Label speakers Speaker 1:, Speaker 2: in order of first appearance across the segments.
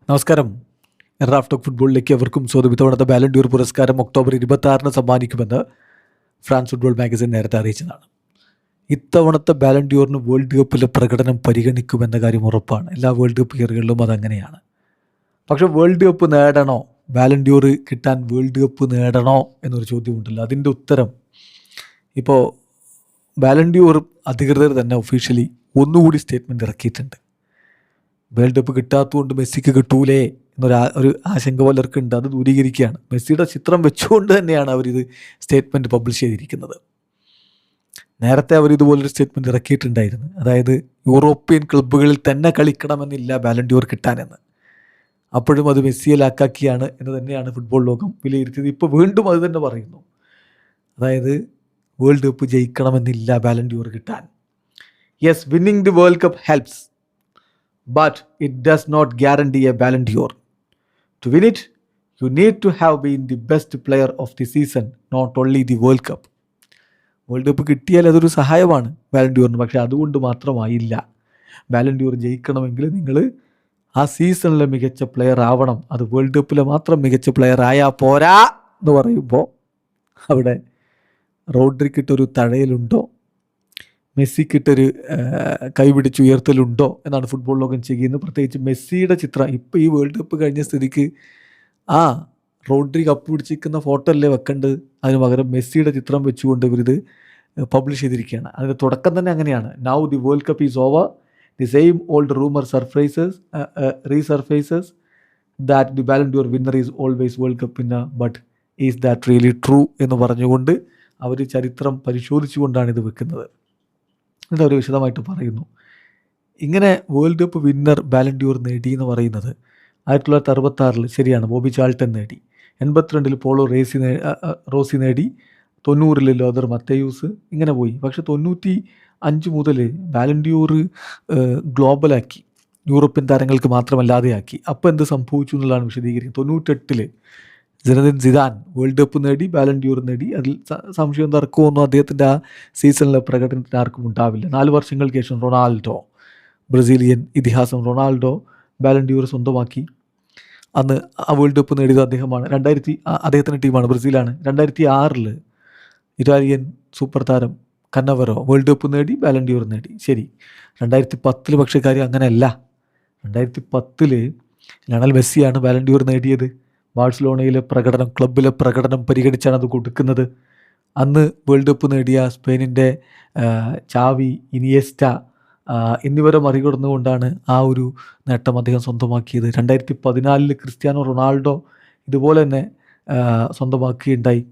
Speaker 1: നമസ്കാരം. Raf talk ഫുട്ബോളിലേക്ക് അവർക്കും സ്വാഗതം. ഇത്തവണത്തെ ബാലൻഡിയോർ പുരസ്കാരം ഒക്ടോബർ 26 സമ്മാനിക്കുമെന്ന് ഫ്രാൻസ് ഫുട്ബോൾ മാഗസിൻ നേരത്തെ അറിയിച്ചതാണ്. ഇത്തവണത്തെ ബാലൻഡിയോറിന് വേൾഡ് കപ്പിലെ പ്രകടനം പരിഗണിക്കുമെന്ന കാര്യം ഉറപ്പാണ്. എല്ലാ വേൾഡ് കപ്പ് ഇയറുകളിലും അതങ്ങനെയാണ്. പക്ഷേ വേൾഡ് കപ്പ് നേടണോ, ബാലൻഡിയോർ കിട്ടാൻ വേൾഡ് കപ്പ് നേടണോ എന്നൊരു ചോദ്യമുണ്ടല്ലോ. അതിൻ്റെ ഉത്തരം ഇപ്പോൾ ബാലൻഡിയോർ അധികൃതർ തന്നെ ഒഫീഷ്യലി ഒന്നുകൂടി സ്റ്റേറ്റ്മെൻറ്റ് ഇറക്കിയിട്ടുണ്ട്. വേൾഡ് കപ്പ് കിട്ടാത്തതുകൊണ്ട് മെസ്സിക്ക് കിട്ടൂലേ ഒരു ആശങ്ക പലർക്കുണ്ട്. അത് ദൂരീകരിക്കുകയാണ്. മെസ്സിയുടെ ചിത്രം വെച്ചുകൊണ്ട് തന്നെയാണ് അവരിത് സ്റ്റേറ്റ്മെൻറ്റ് പബ്ലിഷ് ചെയ്തിരിക്കുന്നത്. നേരത്തെ അവർ ഇതുപോലൊരു സ്റ്റേറ്റ്മെൻറ്റ് ഇറക്കിയിട്ടുണ്ടായിരുന്നു. അതായത് യൂറോപ്യൻ ക്ലബ്ബുകളിൽ തന്നെ കളിക്കണമെന്നില്ല ബാലൻഡിയോർ കിട്ടാനെന്ന്. അപ്പോഴും അത് മെസ്സിയെ ലാക്കാക്കിയാണ് എന്ന് തന്നെയാണ് ഫുട്ബോൾ ലോകം വിലയിരുത്തിയത്. ഇപ്പോൾ വീണ്ടും അത് തന്നെ പറയുന്നു. അതായത് വേൾഡ് കപ്പ് ജയിക്കണമെന്നില്ല ബാലൻഡിയോർ കിട്ടാൻ. Yes, winning the world cup helps, but it does not guarantee a Ballon d'Or. To win it, you need to have been the best player of the season, not only the World Cup. World cup കിട്ടിയാൽ അതൊരു സഹായമാണ് ബാലൻ ഡ്യൂറിന്. പക്ഷേ അതുകൊണ്ട് മാത്രമായില്ല. ബാലൻ ഡ്യൂർ ജയിക്കണമെങ്കിൽ നിങ്ങൾ ആ സീസണിലെ മികച്ച player ആവണം. അത് വേൾഡ് കപ്പിലെ മാത്രം മികച്ച പ്ലെയർ ആയാൽ പോരാ എന്ന് പറയുമ്പോൾ അവിടെ റോഡ്രിക്കിട്ടൊരു തഴയലുണ്ടോ, മെസ്സിക്കിട്ടൊരു കൈപിടിച്ചുയർത്തലുണ്ടോ എന്നാണ് ഫുട്ബോൾ ലോകം ചെയ്യുന്നത്. പ്രത്യേകിച്ച് മെസ്സിയുടെ ചിത്രം ഇപ്പോൾ ഈ വേൾഡ് കപ്പ് കഴിഞ്ഞ സ്ഥിതിക്ക് റോഡ്രി കപ്പ് പിടിച്ചിരിക്കുന്ന ഫോട്ടോ അല്ലേ വെക്കേണ്ടത്. അതിന് പകരം മെസ്സിയുടെ ചിത്രം വെച്ചുകൊണ്ട് ഇവരിത് പബ്ലിഷ് ചെയ്തിരിക്കുകയാണ്. അതിൻ്റെ തുടക്കം തന്നെ അങ്ങനെയാണ്. Now the world cup is over, the same old rumour resurfaces that the Ballon d'Or winner is always world cup winner, but is that really true എന്ന് പറഞ്ഞുകൊണ്ട് അവർ ചരിത്രം പരിശോധിച്ചുകൊണ്ടാണ് ഇത് വെക്കുന്നത്. എന്നിട്ട് അവർ വിശദമായിട്ട് പറയുന്നു. ഇങ്ങനെ വേൾഡ് കപ്പ് വിന്നർ ബാലൻ ഡ്യൂർ നേടി എന്ന് പറയുന്നത് 1966 ശരിയാണ്, ബോബി ചാൾട്ടൻ നേടി. 82 പോളോ റോസി നേടി. 90 ലോദർ മത്തേയൂസ്. ഇങ്ങനെ പോയി. പക്ഷെ 95 മുതൽ ബാലൻ ഡ്യൂർ ഗ്ലോബലാക്കി, യൂറോപ്യൻ താരങ്ങൾക്ക് മാത്രമല്ലാതെയാക്കി. അപ്പോൾ എന്ത് സംഭവിച്ചു എന്നുള്ളതാണ് വിശദീകരിക്കുന്നത്. 98 സിനദിൻ സിദാൻ വേൾഡ് കപ്പ് നേടി, ബാലൻ ഡ്യൂർ നേടി. അതിൽ സംശയം തർക്കമൊന്നും അദ്ദേഹത്തിൻ്റെ ആ സീസണിലെ പ്രകടനത്തിന് ആർക്കും ഉണ്ടാവില്ല. 4 വർഷങ്ങൾക്ക് ശേഷം റൊണാൾഡോ, ബ്രസീലിയൻ ഇതിഹാസം റൊണാൾഡോ ബാലൻ ഡ്യൂർ സ്വന്തമാക്കി. അന്ന് ആ വേൾഡ് കപ്പ് നേടിയത് അദ്ദേഹമാണ്. അദ്ദേഹത്തിൻ്റെ ടീമാണ്, ബ്രസീലാണ്. 2006 ഇറ്റാലിയൻ സൂപ്പർ താരം കന്നവറോ വേൾഡ് കപ്പ് നേടി, ബാലൻ ഡ്യൂർ നേടി. ശരി, 2010 പക്ഷേ കാര്യം അങ്ങനെയല്ല. 2010 ലയണൽ മെസ്സിയാണ് ബാലൻ ഡ്യൂർ നേടിയത്. ബാഴ്സലോണയിലെ പ്രകടനം, ക്ലബിലെ പ്രകടനം പരിഗണിച്ചാണ് അത് കൊടുക്കുന്നത്. അന്ന് വേൾഡ് കപ്പ് നേടിയ സ്പെയിനിൻ്റെ ചാവി, ഇനിയസ്റ്റ എന്നിവരെ മറികടന്നുകൊണ്ടാണ് ആ ഒരു നേട്ടം അദ്ദേഹം സ്വന്തമാക്കിയത്. 2014 ക്രിസ്ത്യാനോ റൊണാൾഡോ ഇതുപോലെ തന്നെ സ്വന്തമാക്കുകയുണ്ടായി.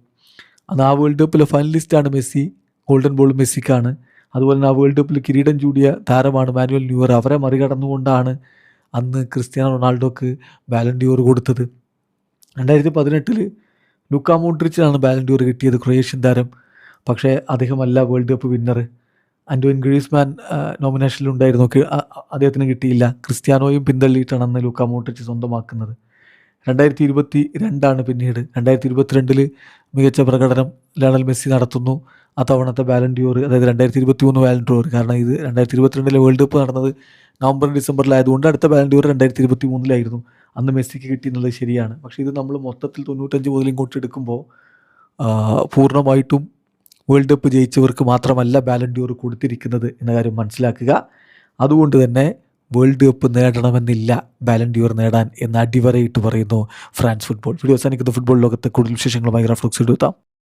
Speaker 1: അന്ന് ആ വേൾഡ് കപ്പിലെ ഫൈനലിസ്റ്റാണ് മെസ്സി. ഗോൾഡൻ ബോൾ മെസ്സിക്കാണ്. അതുപോലെ തന്നെ ആ വേൾഡ് കപ്പിൽ കിരീടം ചൂടിയ താരമാണ് മാനുവൽ ന്യൂയർ. അവരെ മറികടന്നുകൊണ്ടാണ് അന്ന് ക്രിസ്ത്യാനോ റൊണാൾഡോക്ക് ബാലൻ ഡ്യൂർ കൊടുത്തത്. 2018 ലൂക്ക മോഡ്രിച്ചിനാണ് ബാലൻ ഡ്യൂർ കിട്ടിയത്, ക്രൊയേഷ്യൻ താരം. പക്ഷേ അദ്ദേഹമല്ല വേൾഡ് കപ്പ് വിന്നർ. ആൻറ്റോയിൻ ഗ്രീസ്മാൻ നോമിനേഷനിലുണ്ടായിരുന്നു, അദ്ദേഹത്തിന് കിട്ടിയില്ല. ക്രിസ്ത്യാനോയും പിന്തള്ളിയിട്ടാണ് അന്ന് ലൂക്ക മോഡ്രിച്ച് സ്വന്തമാക്കുന്നത്. 2022 പിന്നീട് 2022 മികച്ച പ്രകടനം ലയണൽ മെസ്സി നടത്തുന്നു. ആ തവണത്തെ ബാലൻ ഡ്യൂർ, അതായത് 2023 ബാലൻ ഡ്യൂർ, കാരണം ഇത് 2022 വേൾഡ് കപ്പ് നടന്നത് നവംബർ ഡിസംബറിലായതുകൊണ്ട് അടുത്ത ബാലൻ ഡ്യൂർ 2023 അന്ന് മെസ്സിക്ക് കിട്ടിയെന്നുള്ളത് ശരിയാണ്. പക്ഷേ ഇത് നമ്മൾ മൊത്തത്തിൽ 95 മുതൽ ഇങ്ങോട്ട് എടുക്കുമ്പോൾ പൂർണ്ണമായിട്ടും വേൾഡ് കപ്പ് ജയിച്ചവർക്ക് മാത്രമല്ല ബാലൻ ഡ്യൂർ കൊടുത്തിരിക്കുന്നത് എന്ന കാര്യം മനസ്സിലാക്കുക. അതുകൊണ്ട് തന്നെ വേൾഡ് കപ്പ് നേടണമെന്നില്ല ബാലൻ ഡ്യൂർ നേടാൻ എന്ന് അടിവരയിട്ട് പറയുന്നു ഫ്രാൻസ് ഫുട്ബോൾ. വീഡിയോ അവസാനിക്കുന്ന ഫുട്ബോൾ ലോകത്തെ കൂടുതൽ വിശേഷങ്ങളുമായി റാഫ് ടോക്സ് എത്താം.